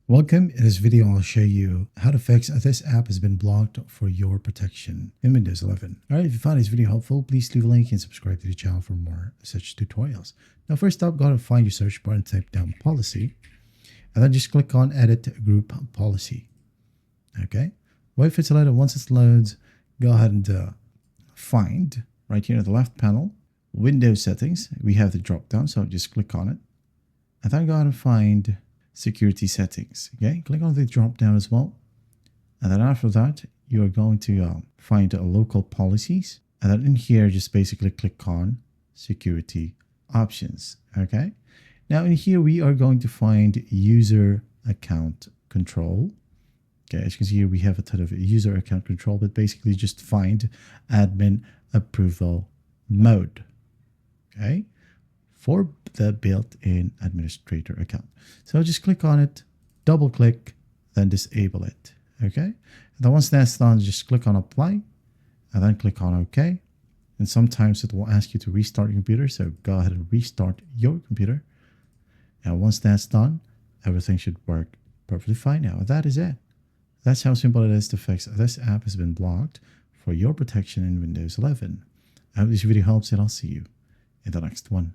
Welcome. In this video, I'll show you how to fix this app has been blocked for your protection in Windows 11. All right, if you found this video helpful, please leave a like and subscribe to the channel for more such tutorials. Now, first up, go ahead and find your search bar and type down policy, and then just click on edit group policy. Okay, wait for it to load, and once it loads, go ahead and find right here at the left panel, Windows settings. We have the drop down, so just click on it, and then go ahead and find security settings. Okay, click on the drop down as well, and then after that you are going to find local policies, and then in here just basically click on security options. Okay, now in here we are going to find user account control. Okay, as you can see here we have a ton of user account control, but basically just find admin approval mode. Okay, for the built-in administrator account. So just click on it, double click, then disable it. Okay. And then once that's done, just click on apply and then click on OK. And sometimes it will ask you to restart your computer. So go ahead and restart your computer. And once that's done, everything should work perfectly fine now. And that is it. That's how simple it is to fix this app has been blocked for your protection in Windows 11. I hope this video helps, and I'll see you in the next one.